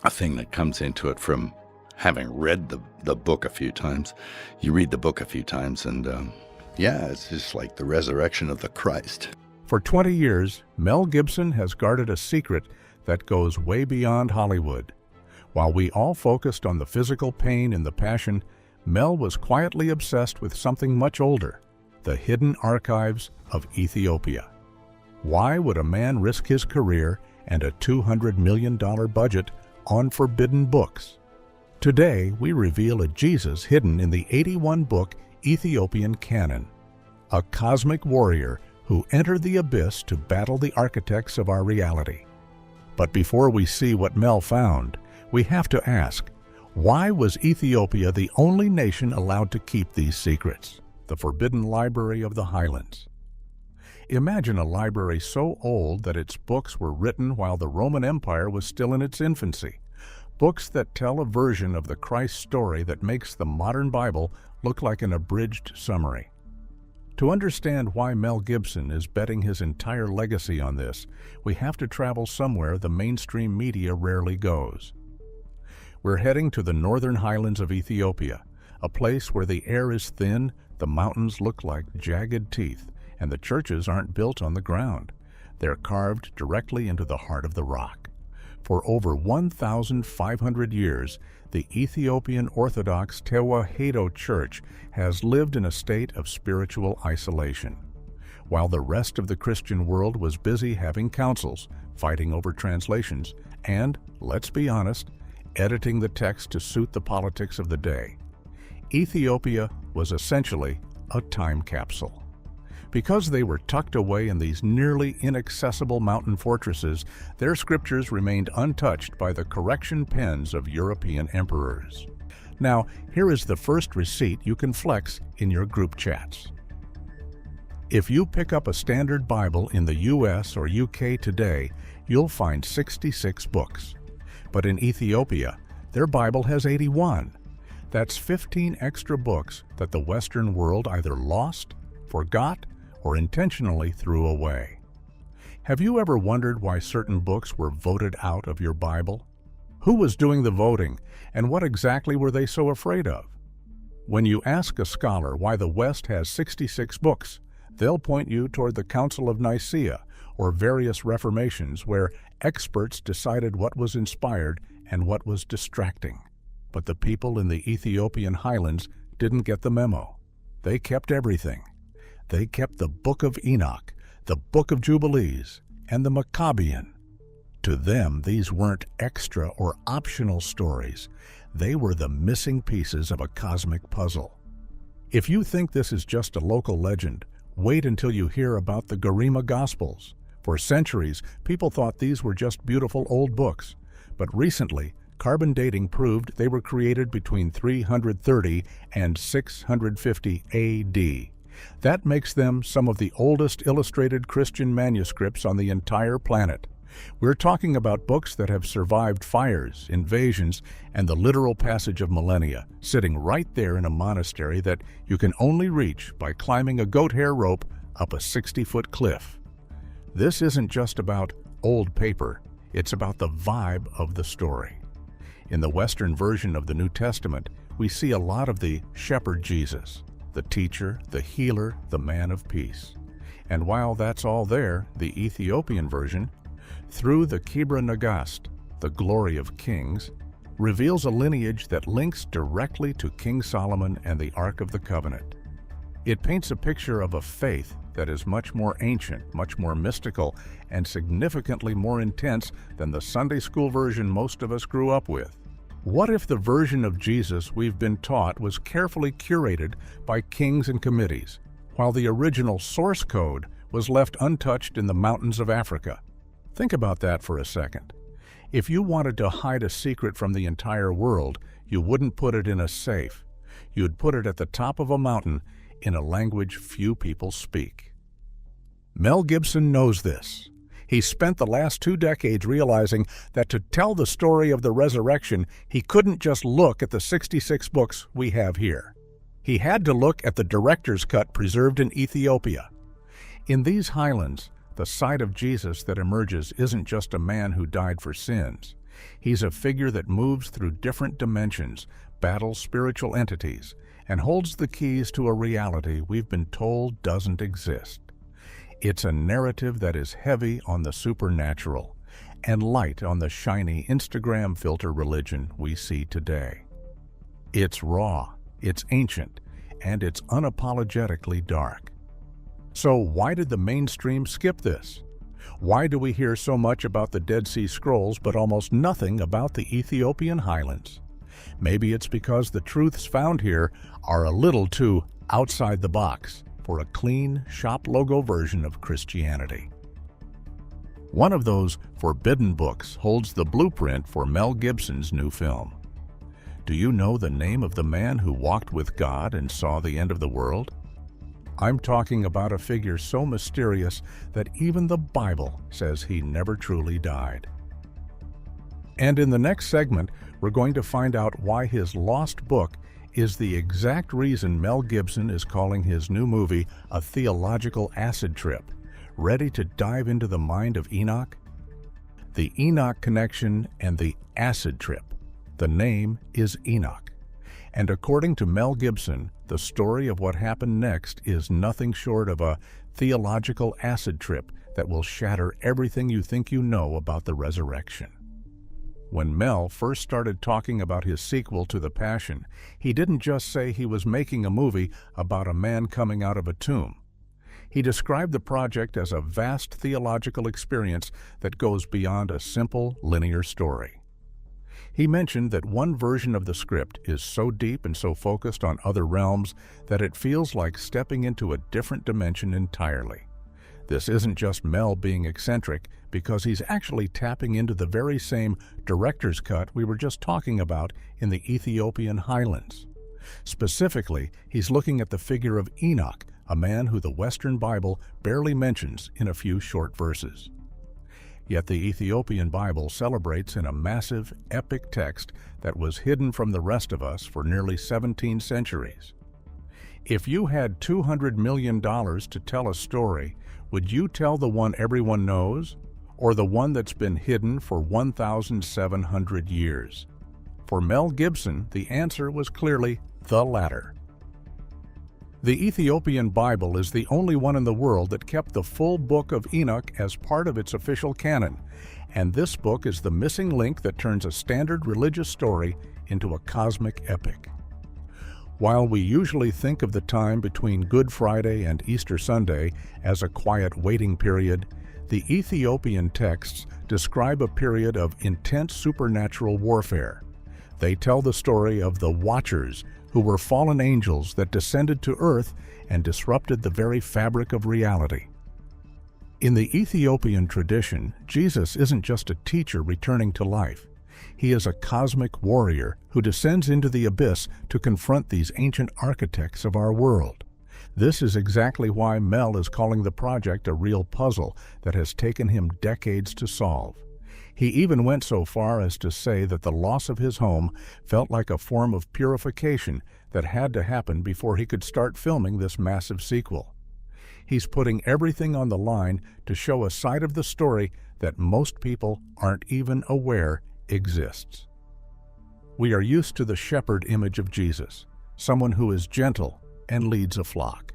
a thing that comes into it from having read the book a few times. You read the book a few times, and yeah, it's just like the resurrection of the Christ. For 20 years, Mel Gibson has guarded a secret that goes way beyond Hollywood. While we all focused on the physical pain in the Passion, Mel was quietly obsessed with something much older, the hidden archives of Ethiopia. Why would a man risk his career and a $200 million budget on forbidden books? Today, we reveal a Jesus hidden in the 81-book Ethiopian canon, a cosmic warrior who entered the abyss to battle the architects of our reality. But before we see what Mel found, we have to ask, why was Ethiopia the only nation allowed to keep these secrets? The Forbidden Library of the Highlands. Imagine a library so old that its books were written while the Roman Empire was still in its infancy. Books that tell a version of the Christ story that makes the modern Bible look like an abridged summary. To understand why Mel Gibson is betting his entire legacy on this, we have to travel somewhere the mainstream media rarely goes. We're heading to the northern highlands of Ethiopia, a place where the air is thin, the mountains look like jagged teeth, and the churches aren't built on the ground. They're carved directly into the heart of the rock. For over 1,500 years, the Ethiopian Orthodox Tewahedo Church has lived in a state of spiritual isolation. While the rest of the Christian world was busy having councils, fighting over translations, and, let's be honest, editing the text to suit the politics of the day, Ethiopia was essentially a time capsule. Because they were tucked away in these nearly inaccessible mountain fortresses, their scriptures remained untouched by the correction pens of European emperors. Now, here is the first receipt you can flex in your group chats. If you pick up a standard Bible in the US or UK today, you'll find 66 books. But in Ethiopia, their Bible has 81. That's 15 extra books that the Western world either lost, forgot, or intentionally threw away. Have you ever wondered why certain books were voted out of your Bible? Who was doing the voting, and what exactly were they so afraid of? When you ask a scholar why the West has 66 books, they'll point you toward the Council of Nicaea or various reformations where experts decided what was inspired and what was distracting. But the people in the Ethiopian highlands didn't get the memo. They kept everything. They kept the Book of Enoch, the Book of Jubilees, and the Maccabean. To them, these weren't extra or optional stories. They were the missing pieces of a cosmic puzzle. If you think this is just a local legend, wait until you hear about the Garima Gospels. For centuries, people thought these were just beautiful old books. But recently, carbon dating proved they were created between 330 and 650 AD. That makes them some of the oldest illustrated Christian manuscripts on the entire planet. We're talking about books that have survived fires, invasions, and the literal passage of millennia, sitting right there in a monastery that you can only reach by climbing a goat hair rope up a 60-foot cliff. This isn't just about old paper, it's about the vibe of the story. In the Western version of the New Testament, we see a lot of the shepherd Jesus, the teacher, the healer, the man of peace. And while that's all there, the Ethiopian version, through the Kebra Nagast, the glory of kings, reveals a lineage that links directly to King Solomon and the Ark of the Covenant. It paints a picture of a faith that is much more ancient, much more mystical, and significantly more intense than the Sunday school version most of us grew up with. What if the version of Jesus we've been taught was carefully curated by kings and committees, while the original source code was left untouched in the mountains of Africa? Think about that for a second. If you wanted to hide a secret from the entire world, you wouldn't put it in a safe. You'd put it at the top of a mountain in a language few people speak. Mel Gibson knows this. He spent the last 2 decades realizing that to tell the story of the resurrection, he couldn't just look at the 66 books we have here. He had to look at the director's cut preserved in Ethiopia. In these highlands, the sight of Jesus that emerges isn't just a man who died for sins. He's a figure that moves through different dimensions, battles spiritual entities, and holds the keys to a reality we've been told doesn't exist. It's a narrative that is heavy on the supernatural and light on the shiny Instagram filter religion we see today. It's raw, it's ancient, and it's unapologetically dark. So why did the mainstream skip this? Why do we hear so much about the Dead Sea Scrolls but almost nothing about the Ethiopian highlands? Maybe it's because the truths found here are a little too outside the box for a clean, shop logo version of Christianity. One of those forbidden books holds the blueprint for Mel Gibson's new film. Do you know the name of the man who walked with God and saw the end of the world? I'm talking about a figure so mysterious that even the Bible says he never truly died. And in the next segment, we're going to find out why his lost book is the exact reason Mel Gibson is calling his new movie a theological acid trip. Ready to dive into the mind of Enoch? The Enoch connection and the acid trip. The name is Enoch. And according to Mel Gibson, the story of what happened next is nothing short of a theological acid trip that will shatter everything you think you know about the resurrection. When Mel first started talking about his sequel to The Passion, he didn't just say he was making a movie about a man coming out of a tomb. He described the project as a vast theological experience that goes beyond a simple linear story. He mentioned that one version of the script is so deep and so focused on other realms that it feels like stepping into a different dimension entirely. This isn't just Mel being eccentric, because he's actually tapping into the very same director's cut we were just talking about in the Ethiopian highlands. Specifically, he's looking at the figure of Enoch, a man who the Western Bible barely mentions in a few short verses. Yet the Ethiopian Bible celebrates in a massive, epic text that was hidden from the rest of us for nearly 17 centuries. If you had $200 million to tell a story, would you tell the one everyone knows, or the one that's been hidden for 1,700 years? For Mel Gibson, the answer was clearly the latter. The Ethiopian Bible is the only one in the world that kept the full book of Enoch as part of its official canon, and this book is the missing link that turns a standard religious story into a cosmic epic. While we usually think of the time between Good Friday and Easter Sunday as a quiet waiting period, the Ethiopian texts describe a period of intense supernatural warfare. They tell the story of the Watchers, who were fallen angels that descended to earth and disrupted the very fabric of reality. In the Ethiopian tradition, Jesus isn't just a teacher returning to life. He is a cosmic warrior who descends into the abyss to confront these ancient architects of our world. This is exactly why Mel is calling the project a real puzzle that has taken him decades to solve. He even went so far as to say that the loss of his home felt like a form of purification that had to happen before he could start filming this massive sequel. He's putting everything on the line to show a side of the story that most people aren't even aware exists. We are used to the shepherd image of Jesus, someone who is gentle and leads a flock.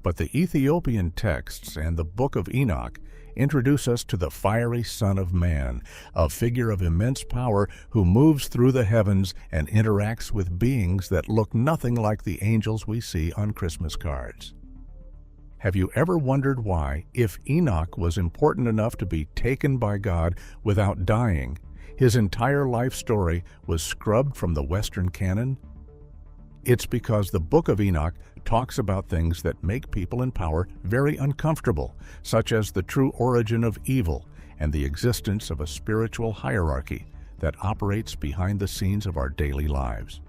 But the Ethiopian texts and the Book of Enoch introduce us to the fiery Son of Man, a figure of immense power who moves through the heavens and interacts with beings that look nothing like the angels we see on Christmas cards. Have you ever wondered why, if Enoch was important enough to be taken by God without dying, his entire life story was scrubbed from the Western canon? It's because the Book of Enoch talks about things that make people in power very uncomfortable, such as the true origin of evil and the existence of a spiritual hierarchy that operates behind the scenes of our daily lives.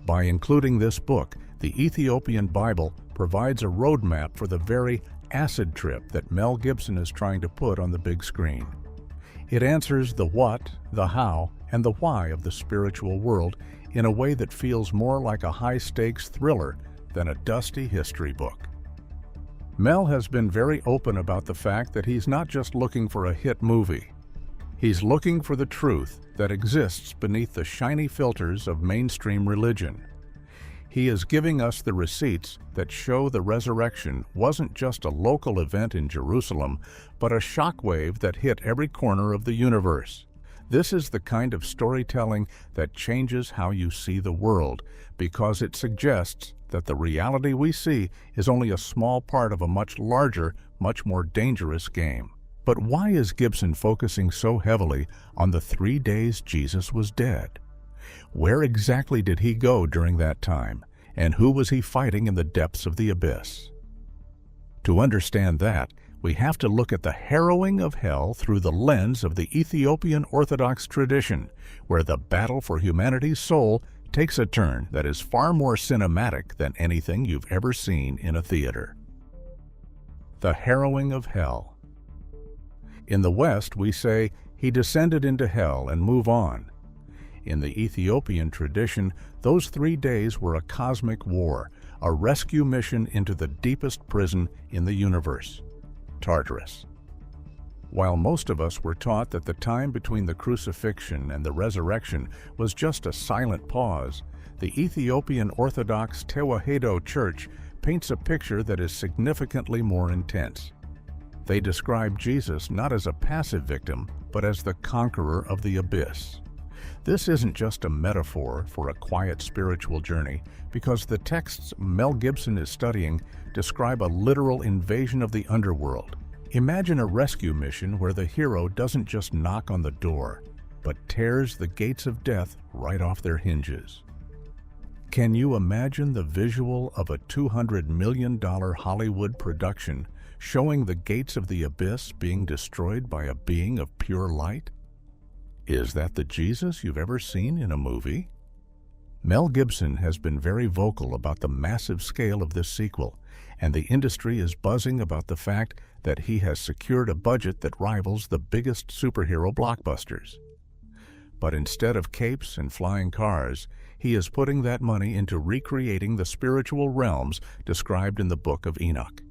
By including this book, the Ethiopian Bible provides a roadmap for the very acid trip that Mel Gibson is trying to put on the big screen. It answers the what, the how, and the why of the spiritual world in a way that feels more like a high-stakes thriller than a dusty history book. Mel has been very open about the fact that he's not just looking for a hit movie. He's looking for the truth that exists beneath the shiny filters of mainstream religion. He is giving us the receipts that show the resurrection wasn't just a local event in Jerusalem, but a shockwave that hit every corner of the universe. This is the kind of storytelling that changes how you see the world, because it suggests that the reality we see is only a small part of a much larger, much more dangerous game. But why is Gibson focusing so heavily on the 3 days Jesus was dead? Where exactly did he go during that time, and who was he fighting in the depths of the abyss? To understand that, we have to look at the harrowing of hell through the lens of the Ethiopian Orthodox tradition, where the battle for humanity's soul takes a turn that is far more cinematic than anything you've ever seen in a theater. The harrowing of hell. In the West, we say, "He descended into hell," and move on. In the Ethiopian tradition, those 3 days were a cosmic war, a rescue mission into the deepest prison in the universe, Tartarus. While most of us were taught that the time between the crucifixion and the resurrection was just a silent pause, the Ethiopian Orthodox Tewahedo Church paints a picture that is significantly more intense. They describe Jesus not as a passive victim, but as the conqueror of the abyss. This isn't just a metaphor for a quiet spiritual journey, because the texts Mel Gibson is studying describe a literal invasion of the underworld. Imagine a rescue mission where the hero doesn't just knock on the door, but tears the gates of death right off their hinges. Can you imagine the visual of a $200 million Hollywood production showing the gates of the abyss being destroyed by a being of pure light? Is that the Jesus you've ever seen in a movie? Mel Gibson has been very vocal about the massive scale of this sequel, and the industry is buzzing about the fact that he has secured a budget that rivals the biggest superhero blockbusters. But instead of capes and flying cars, he is putting that money into recreating the spiritual realms described in the Book of Enoch.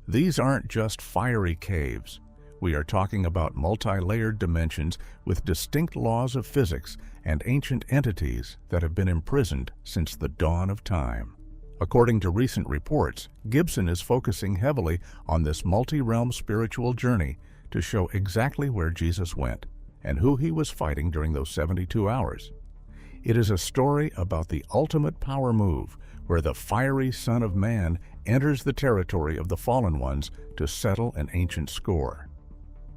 These aren't just fiery caves. We are talking about multi-layered dimensions with distinct laws of physics and ancient entities that have been imprisoned since the dawn of time. According to recent reports, Gibson is focusing heavily on this multi-realm spiritual journey to show exactly where Jesus went and who he was fighting during those 72 hours. It is a story about the ultimate power move, where the fiery Son of Man enters the territory of the fallen ones to settle an ancient score.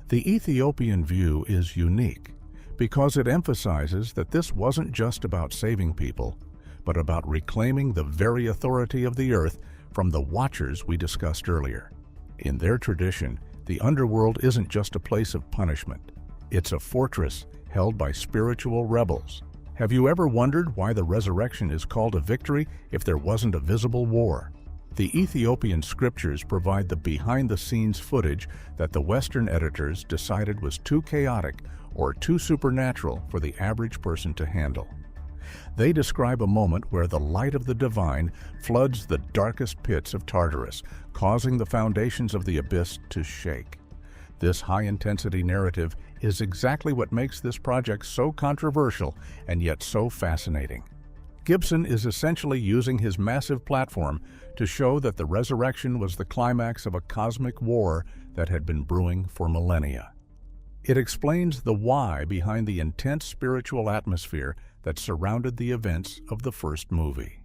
The Ethiopian view is unique because it emphasizes that this wasn't just about saving people, but about reclaiming the very authority of the earth from the Watchers we discussed earlier. In their tradition, the underworld isn't just a place of punishment. It's a fortress held by spiritual rebels. Have you ever wondered why the resurrection is called a victory if there wasn't a visible war? The Ethiopian scriptures provide the behind-the-scenes footage that the Western editors decided was too chaotic or too supernatural for the average person to handle. They describe a moment where the light of the divine floods the darkest pits of Tartarus, causing the foundations of the abyss to shake. This high-intensity narrative is exactly what makes this project so controversial and yet so fascinating. Gibson is essentially using his massive platform to show that the resurrection was the climax of a cosmic war that had been brewing for millennia. It explains the why behind the intense spiritual atmosphere that surrounded the events of the first movie.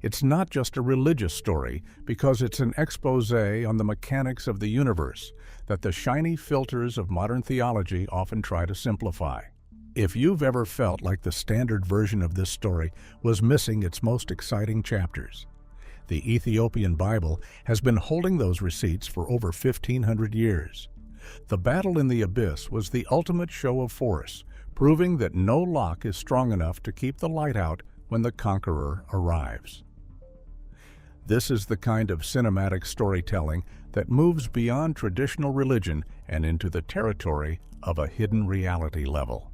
It's not just a religious story because it's an exposé on the mechanics of the universe that the shiny filters of modern theology often try to simplify. If you've ever felt like the standard version of this story was missing its most exciting chapters, the Ethiopian Bible has been holding those receipts for over 1,500 years. The battle in the abyss was the ultimate show of force, proving that no lock is strong enough to keep the light out when the conqueror arrives. This is the kind of cinematic storytelling that moves beyond traditional religion and into the territory of a hidden reality level.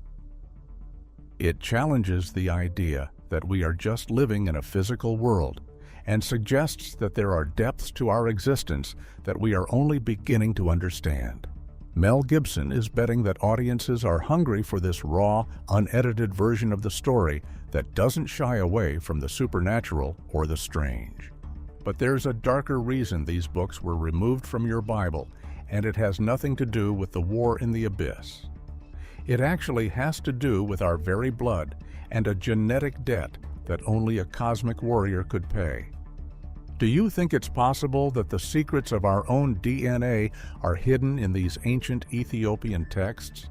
It challenges the idea that we are just living in a physical world and suggests that there are depths to our existence that we are only beginning to understand. Mel Gibson is betting that audiences are hungry for this raw, unedited version of the story that doesn't shy away from the supernatural or the strange. But there's a darker reason these books were removed from your Bible, and it has nothing to do with the war in the abyss. It actually has to do with our very blood and a genetic debt that only a cosmic warrior could pay. Do you think it's possible that the secrets of our own DNA are hidden in these ancient Ethiopian texts?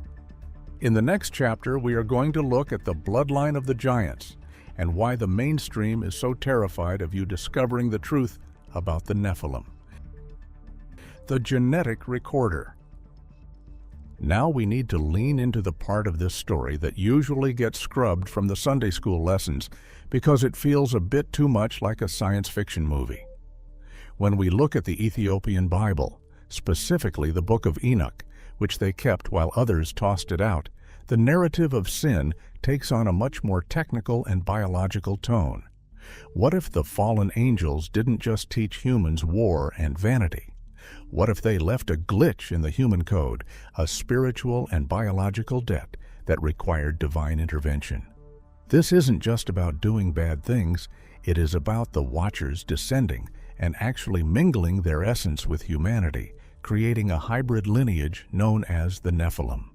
In the next chapter, we are going to look at the bloodline of the giants and why the mainstream is so terrified of you discovering the truth about the Nephilim. The genetic recorder. Now we need to lean into the part of this story that usually gets scrubbed from the Sunday school lessons because it feels a bit too much like a science fiction movie. When we look at the Ethiopian Bible, specifically the Book of Enoch, which they kept while others tossed it out, the narrative of sin takes on a much more technical and biological tone. What if the fallen angels didn't just teach humans war and vanity? What if they left a glitch in the human code, a spiritual and biological debt that required divine intervention? This isn't just about doing bad things, it is about the Watchers descending and actually mingling their essence with humanity, creating a hybrid lineage known as the Nephilim.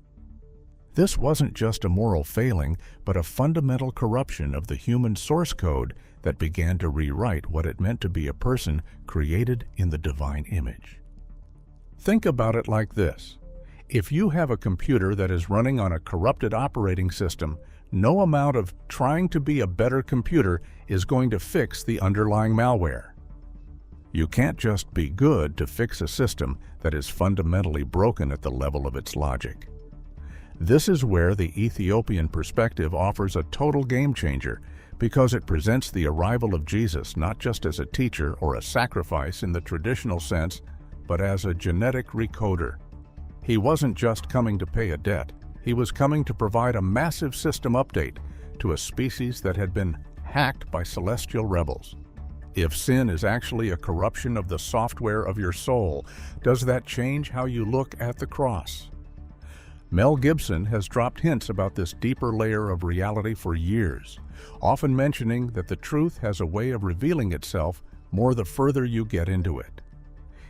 This wasn't just a moral failing, but a fundamental corruption of the human source code that began to rewrite what it meant to be a person created in the divine image. Think about it like this. If you have a computer that is running on a corrupted operating system, no amount of trying to be a better computer is going to fix the underlying malware. You can't just be good to fix a system that is fundamentally broken at the level of its logic. This is where the Ethiopian perspective offers a total game changer because it presents the arrival of Jesus not just as a teacher or a sacrifice in the traditional sense, but as a genetic recoder. He wasn't just coming to pay a debt, he was coming to provide a massive system update to a species that had been hacked by celestial rebels. If sin is actually a corruption of the software of your soul, does that change how you look at the cross? Mel Gibson has dropped hints about this deeper layer of reality for years, often mentioning that the truth has a way of revealing itself more the further you get into it.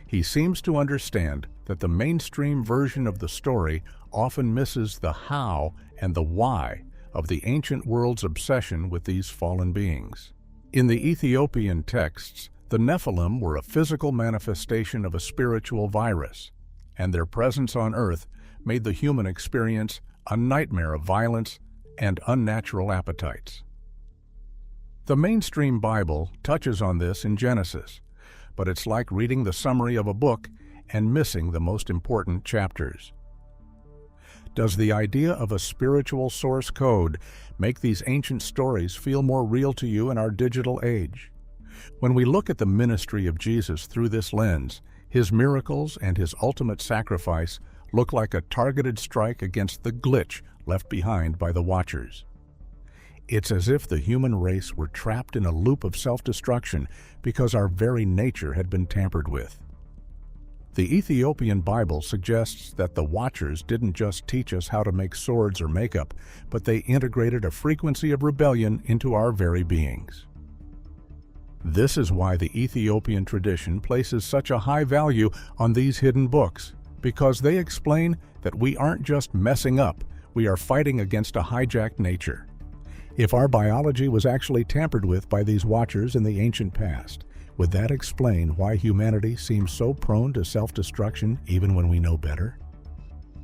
He seems to understand that the mainstream version of the story often misses the how and the why of the ancient world's obsession with these fallen beings. In the Ethiopian texts, the Nephilim were a physical manifestation of a spiritual virus, and their presence on earth made the human experience a nightmare of violence and unnatural appetites. The mainstream Bible touches on this in Genesis, but it's like reading the summary of a book and missing the most important chapters. Does the idea of a spiritual source code make these ancient stories feel more real to you in our digital age? When we look at the ministry of Jesus through this lens, his miracles and his ultimate sacrifice look like a targeted strike against the glitch left behind by the Watchers. It's as if the human race were trapped in a loop of self-destruction because our very nature had been tampered with. The Ethiopian Bible suggests that the Watchers didn't just teach us how to make swords or makeup, but they integrated a frequency of rebellion into our very beings. This is why the Ethiopian tradition places such a high value on these hidden books, because they explain that we aren't just messing up, we are fighting against a hijacked nature. If our biology was actually tampered with by these Watchers in the ancient past, would that explain why humanity seems so prone to self-destruction even when we know better?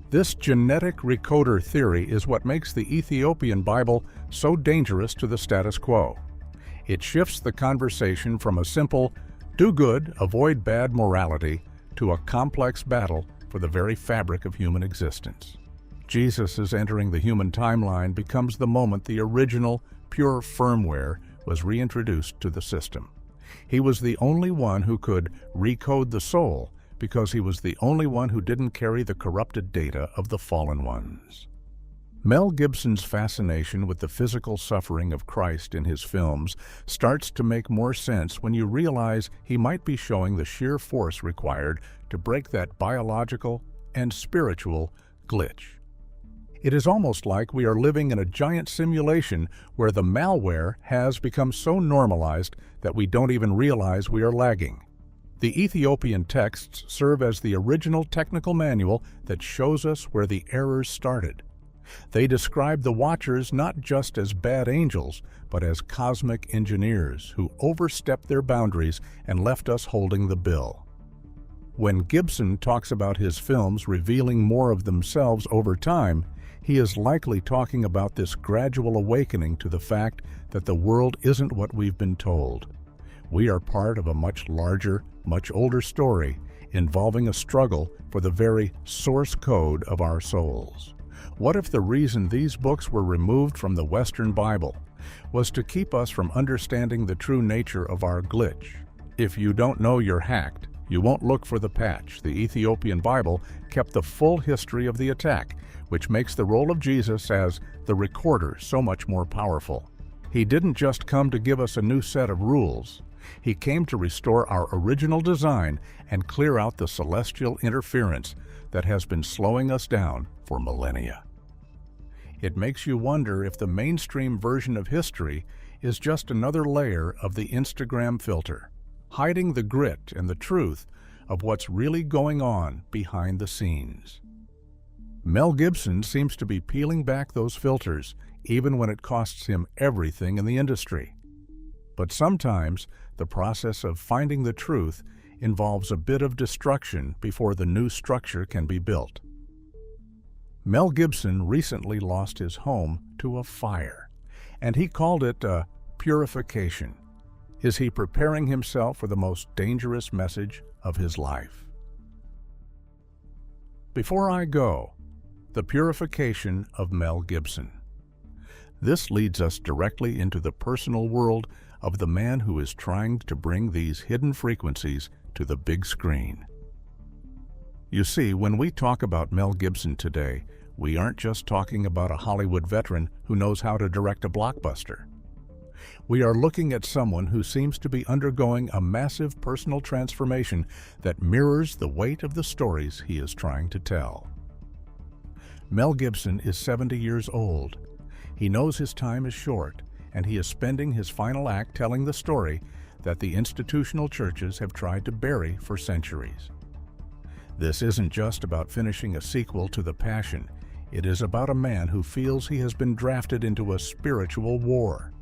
This genetic recoder theory is what makes the Ethiopian Bible so dangerous to the status quo. It shifts the conversation from a simple, do good, avoid bad morality, to a complex battle for the very fabric of human existence. Jesus' entering the human timeline becomes the moment the original, pure firmware was reintroduced to the system. He was the only one who could recode the soul because he was the only one who didn't carry the corrupted data of the fallen ones. Mel Gibson's fascination with the physical suffering of Christ in his films starts to make more sense when you realize he might be showing the sheer force required to break that biological, and spiritual glitch. It is almost like we are living in a giant simulation where the malware has become so normalized that we don't even realize we are lagging. The Ethiopian texts serve as the original technical manual that shows us where the errors started. They describe the Watchers not just as bad angels, but as cosmic engineers who overstepped their boundaries and left us holding the bill. When Gibson talks about his films revealing more of themselves over time, he is likely talking about this gradual awakening to the fact that the world isn't what we've been told. We are part of a much larger, much older story involving a struggle for the very source code of our souls. What if the reason these books were removed from the Western Bible was to keep us from understanding the true nature of our glitch? If you don't know you're hacked, you won't look for the patch. The Ethiopian Bible kept the full history of the attack, which makes the role of Jesus as the recorder so much more powerful. He didn't just come to give us a new set of rules. He came to restore our original design and clear out the celestial interference that has been slowing us down for millennia. It makes you wonder if the mainstream version of history is just another layer of the Instagram filter, hiding the grit and the truth of what's really going on behind the scenes. Mel Gibson seems to be peeling back those filters, even when it costs him everything in the industry. But sometimes the process of finding the truth involves a bit of destruction before the new structure can be built. Mel Gibson recently lost his home to a fire, and he called it a purification. Is he preparing himself for the most dangerous message of his life? Before I go, the purification of Mel Gibson. This leads us directly into the personal world of the man who is trying to bring these hidden frequencies to the big screen. You see, when we talk about Mel Gibson today, we aren't just talking about a Hollywood veteran who knows how to direct a blockbuster. We are looking at someone who seems to be undergoing a massive personal transformation that mirrors the weight of the stories he is trying to tell. Mel Gibson is 70 years old. He knows his time is short, and he is spending his final act telling the story that the institutional churches have tried to bury for centuries. This isn't just about finishing a sequel to The Passion. It is about a man who feels he has been drafted into a spiritual war.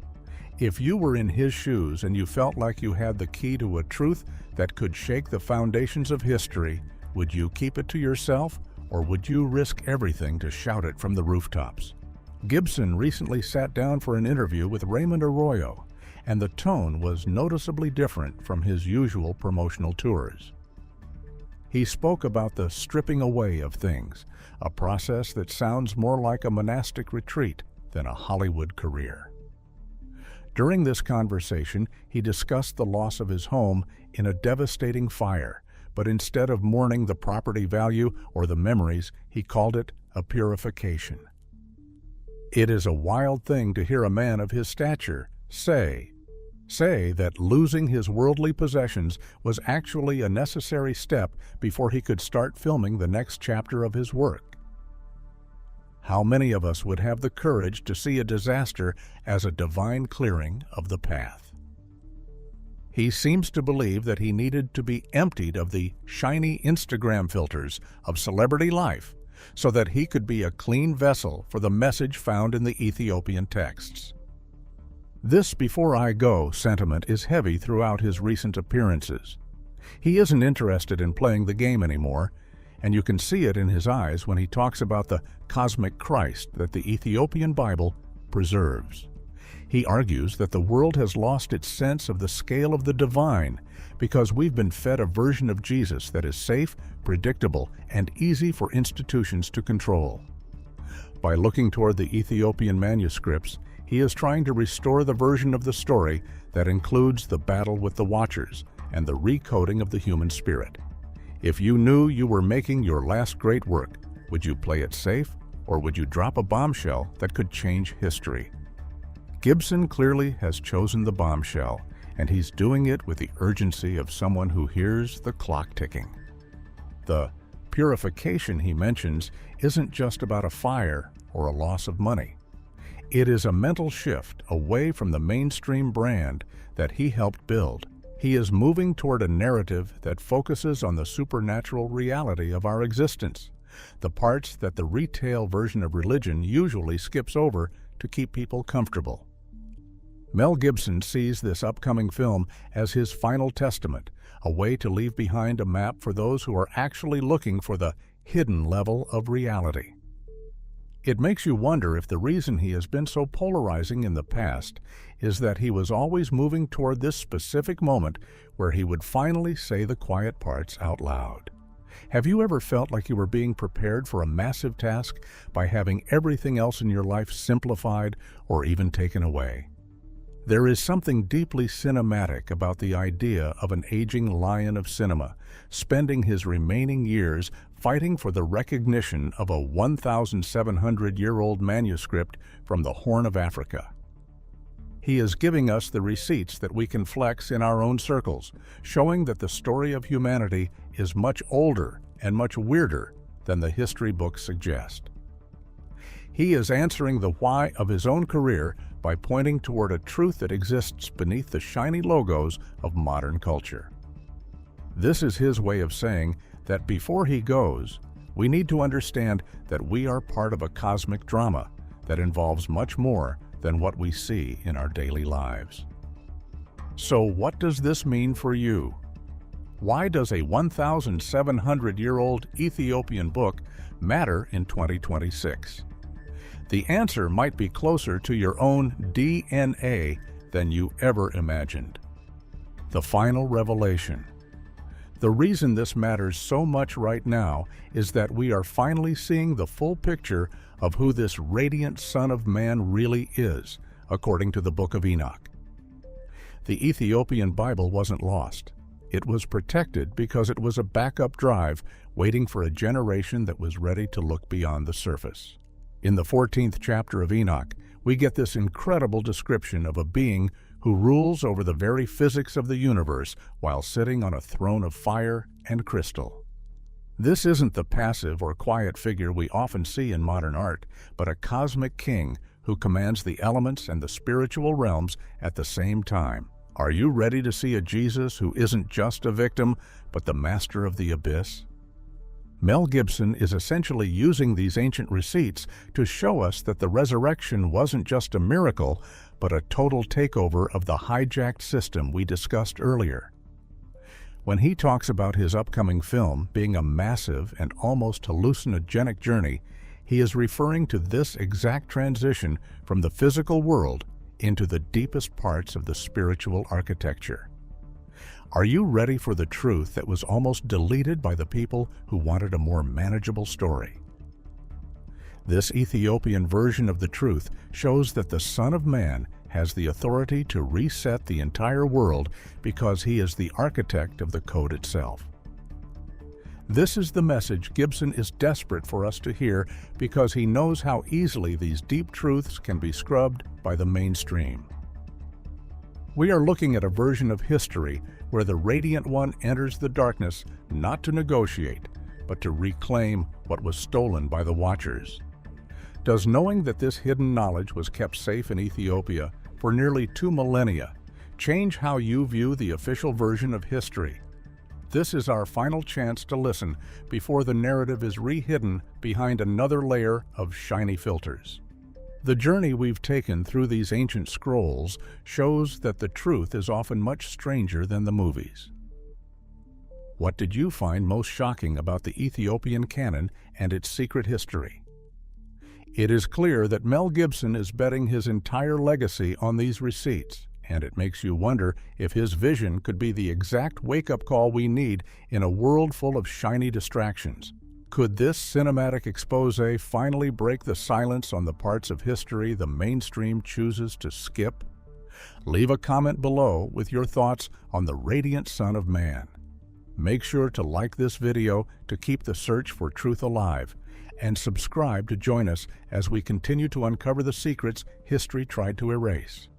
If you were in his shoes and you felt like you had the key to a truth that could shake the foundations of history, would you keep it to yourself, or would you risk everything to shout it from the rooftops? Gibson recently sat down for an interview with Raymond Arroyo, and the tone was noticeably different from his usual promotional tours. He spoke about the stripping away of things, a process that sounds more like a monastic retreat than a Hollywood career. During this conversation, he discussed the loss of his home in a devastating fire, but instead of mourning the property value or the memories, he called it a purification. It is a wild thing to hear a man of his stature say that losing his worldly possessions was actually a necessary step before he could start filming the next chapter of his work. How many of us would have the courage to see a disaster as a divine clearing of the path? He seems to believe that he needed to be emptied of the shiny Instagram filters of celebrity life so that he could be a clean vessel for the message found in the Ethiopian texts. This "before I go" sentiment is heavy throughout his recent appearances. He isn't interested in playing the game anymore, and you can see it in his eyes when he talks about the cosmic Christ that the Ethiopian Bible preserves. He argues that the world has lost its sense of the scale of the divine because we've been fed a version of Jesus that is safe, predictable, and easy for institutions to control. By looking toward the Ethiopian manuscripts, he is trying to restore the version of the story that includes the battle with the Watchers and the recoding of the human spirit. If you knew you were making your last great work, would you play it safe, or would you drop a bombshell that could change history? Gibson clearly has chosen the bombshell, and he's doing it with the urgency of someone who hears the clock ticking. The purification he mentions isn't just about a fire or a loss of money. It is a mental shift away from the mainstream brand that he helped build. He is moving toward a narrative that focuses on the supernatural reality of our existence, the parts that the retail version of religion usually skips over to keep people comfortable. Mel Gibson sees this upcoming film as his final testament, a way to leave behind a map for those who are actually looking for the hidden level of reality. It makes you wonder if the reason he has been so polarizing in the past is that he was always moving toward this specific moment where he would finally say the quiet parts out loud. Have you ever felt like you were being prepared for a massive task by having everything else in your life simplified or even taken away? There is something deeply cinematic about the idea of an aging lion of cinema, spending his remaining years fighting for the recognition of a 1,700-year-old manuscript from the Horn of Africa. He is giving us the receipts that we can flex in our own circles, showing that the story of humanity is much older and much weirder than the history books suggest. He is answering the why of his own career by pointing toward a truth that exists beneath the shiny logos of modern culture. This is his way of saying that before he goes, we need to understand that we are part of a cosmic drama that involves much more than what we see in our daily lives. So what does this mean for you? Why does a 1,700-year-old Ethiopian book matter in 2026? The answer might be closer to your own DNA than you ever imagined. The final revelation. The reason this matters so much right now is that we are finally seeing the full picture of who this radiant Son of Man really is, according to the Book of Enoch. The Ethiopian Bible wasn't lost. It was protected because it was a backup drive waiting for a generation that was ready to look beyond the surface. In the 14th chapter of Enoch, we get this incredible description of a being who rules over the very physics of the universe while sitting on a throne of fire and crystal. This isn't the passive or quiet figure we often see in modern art, but a cosmic king who commands the elements and the spiritual realms at the same time. Are you ready to see a Jesus who isn't just a victim, but the master of the abyss? Mel Gibson is essentially using these ancient receipts to show us that the resurrection wasn't just a miracle, but a total takeover of the hijacked system we discussed earlier. When he talks about his upcoming film being a massive and almost hallucinogenic journey, he is referring to this exact transition from the physical world into the deepest parts of the spiritual architecture. Are you ready for the truth that was almost deleted by the people who wanted a more manageable story? This Ethiopian version of the truth shows that the Son of Man has the authority to reset the entire world because he is the architect of the code itself. This is the message Gibson is desperate for us to hear because he knows how easily these deep truths can be scrubbed by the mainstream. We are looking at a version of history where the Radiant One enters the darkness not to negotiate, but to reclaim what was stolen by the Watchers. Does knowing that this hidden knowledge was kept safe in Ethiopia for nearly 2 millennia change how you view the official version of history? This is our final chance to listen before the narrative is re-hidden behind another layer of shiny filters. The journey we've taken through these ancient scrolls shows that the truth is often much stranger than the movies. What did you find most shocking about the Ethiopian canon and its secret history? It is clear that Mel Gibson is betting his entire legacy on these receipts, and it makes you wonder if his vision could be the exact wake-up call we need in a world full of shiny distractions. Could this cinematic expose finally break the silence on the parts of history the mainstream chooses to skip? Leave a comment below with your thoughts on the radiant Son of Man. Make sure to like this video to keep the search for truth alive, and subscribe to join us as we continue to uncover the secrets history tried to erase.